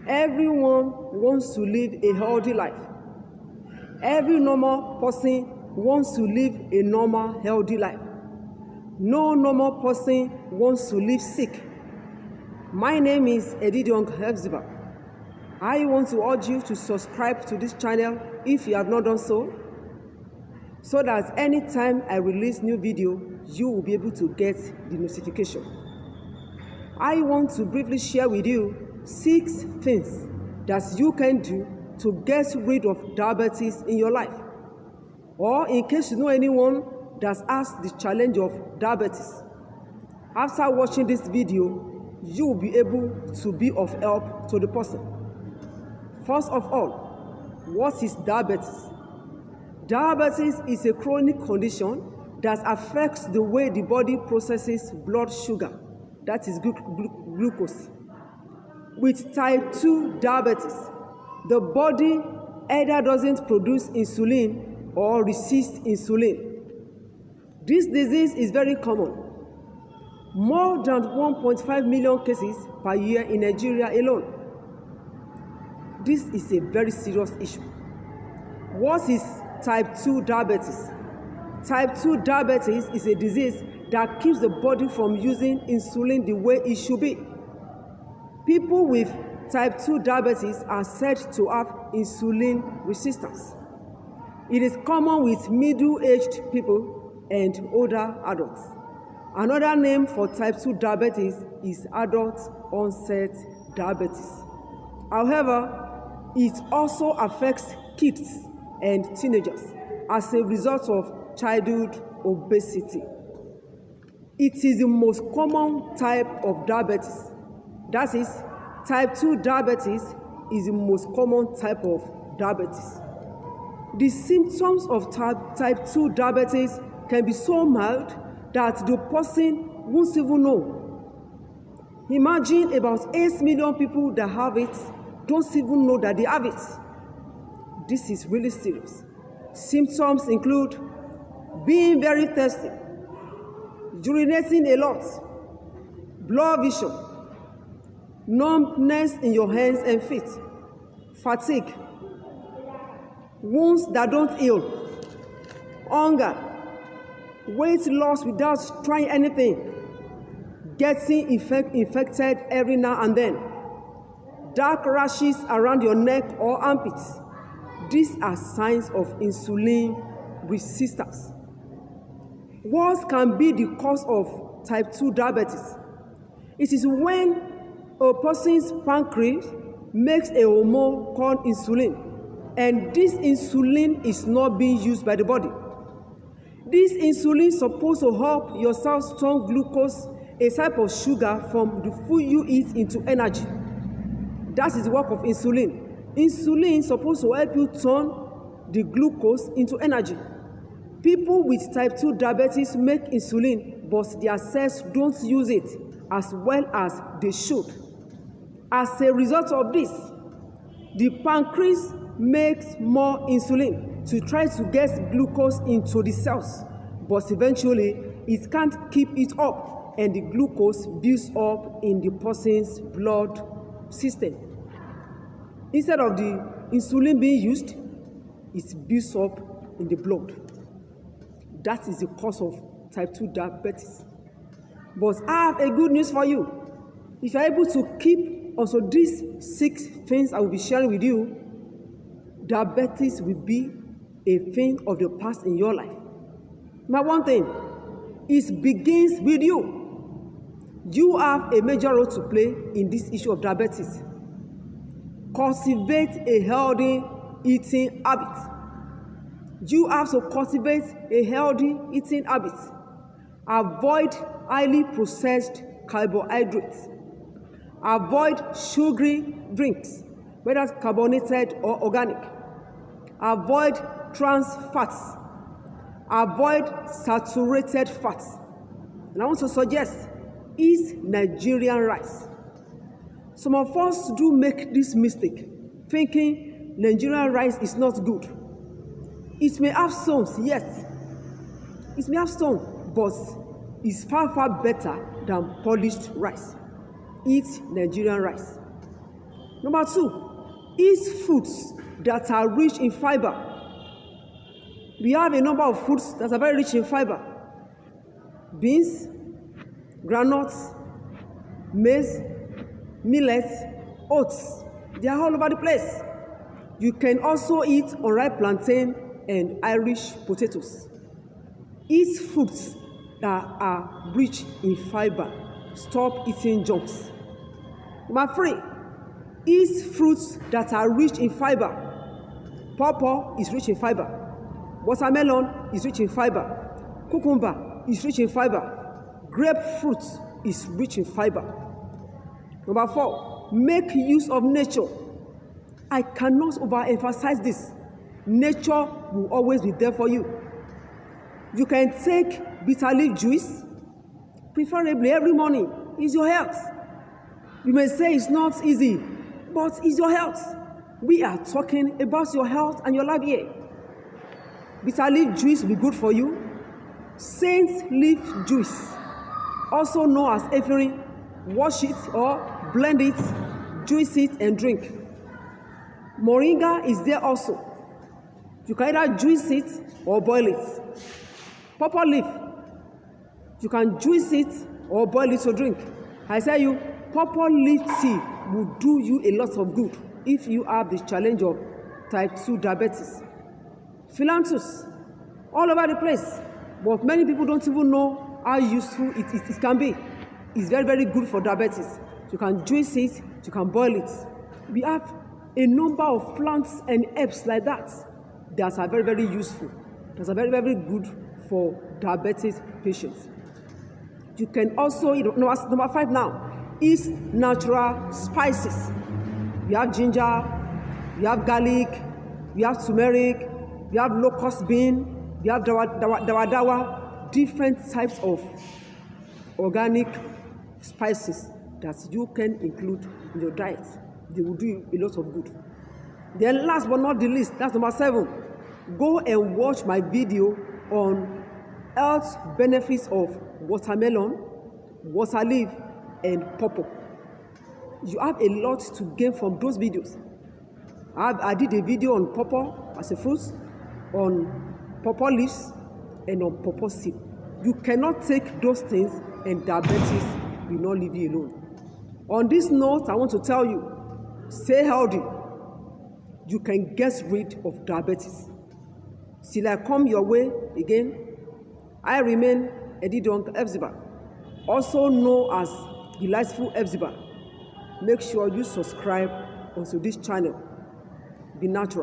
Everyone wants to live a healthy life. Every normal person wants to live a normal, healthy life. No normal person wants to live sick. My name is Edidiong Hepzibah. I want to urge you to subscribe to this channel if you have not done so that anytime I release new video, you will be able to get the notification. I want to briefly share with you 6 things that you can do to get rid of diabetes in your life. Or in case you know anyone that has the challenge of diabetes, after watching this video, you will be able to be of help to the person. First of all, what is diabetes? Diabetes is a chronic condition that affects the way the body processes blood sugar, that is glucose. With type 2 diabetes, the body either doesn't produce insulin or resists insulin. This disease is very common. More than 1.5 million cases per year in Nigeria alone. This is a very serious issue. What is type 2 diabetes? Type 2 diabetes is a disease that keeps the body from using insulin the way it should be. People with type 2 diabetes are said to have insulin resistance. It is common with middle-aged people and older adults. Another name for type 2 diabetes is adult onset diabetes. However, it also affects kids and teenagers as a result of childhood obesity. It is the most common type of diabetes. That is, type 2 diabetes is the most common type of diabetes. The symptoms of type 2 diabetes can be so mild that the person won't even know. Imagine about 8 million people that have it don't even know that they have it. This is really serious. Symptoms include being very thirsty, urinating a lot, blurred vision, numbness in your hands and feet, fatigue, wounds that don't heal, hunger, weight loss without trying anything, getting infected every now and then, dark rashes around your neck or armpits. These are signs of insulin resistance. What can be the cause of type 2 diabetes? It is when a person's pancreas makes a hormone called insulin, and this insulin is not being used by the body. This insulin is supposed to help your cells turn glucose, a type of sugar, from the food you eat into energy. That is the work of insulin. Insulin is supposed to help you turn the glucose into energy. People with type 2 diabetes make insulin, but their cells don't use it as well as they should. As a result of this, the pancreas makes more insulin to try to get glucose into the cells, but eventually it can't keep it up, and the glucose builds up in the person's blood system. Instead of the insulin being used, it builds up in the blood. That is the cause of type 2 diabetes. But I have a good news for you. If you are able to keep also these 6 things I will be sharing with you, diabetes will be a thing of the past in your life. Now, one thing, it begins with you. You have a major role to play in this issue of diabetes. Cultivate a healthy eating habit. You have to cultivate a healthy eating habit. Avoid highly processed carbohydrates. Avoid sugary drinks, whether carbonated or organic. Avoid trans fats. Avoid saturated fats. And I want to suggest, eat Nigerian rice. Some of us do make this mistake, thinking Nigerian rice is not good. It may have stones, yes. It may have stones, but it's far, far better than polished rice. Eat Nigerian rice. Number 2, eat foods that are rich in fiber. We have a number of foods that are very rich in fiber. Beans, groundnuts, maize, millet, oats. They are all over the place. You can also eat unripe plantain and Irish potatoes. Eat foods that are rich in fiber. Stop eating junks. Number 3, eat fruits that are rich in fiber. Pawpaw is rich in fiber. Watermelon is rich in fiber. Cucumber is rich in fiber. Grapefruit is rich in fiber. Number 4, make use of nature. I cannot overemphasize this. Nature will always be there for you. You can take bitter leaf juice, preferably every morning. It's your health. You may say it's not easy, but it's your health. We are talking about your health and your life here. Bitter leaf juice will be good for you. Saint leaf juice, also known as ephedrine, wash it or blend it, juice it and drink. Moringa is there also. You can either juice it or boil it. Pawpaw leaf, you can juice it or boil it to drink. I tell you, pawpaw leaf tea will do you a lot of good if you have the challenge of type 2 diabetes. Philanthus, all over the place, but many people don't even know how useful it can be. It's very, very good for diabetes. You can juice it, you can boil it. We have a number of plants and herbs like that that are very, very useful, that are very, very good for diabetes patients. You can also, number 5 now, is natural spices. We have ginger, we have garlic, we have turmeric, we have locust bean, we have dawa, different types of organic spices that you can include in your diet. They will do you a lot of good. Then last but not the least, that's number 7. Go and watch my video on health benefits of watermelon, water leaf, and pawpaw. You have a lot to gain from those videos. I did a video on pawpaw as a fruit, on pawpaw leaves, and on pawpaw seed. You cannot take those things and diabetes will not leave you alone. On this note, I want to tell you, stay healthy. You can get rid of diabetes. Till I come your way again, I remain Edidong Epsiba, also known as Delightful Epsiba. Make sure you subscribe onto this channel. Be natural.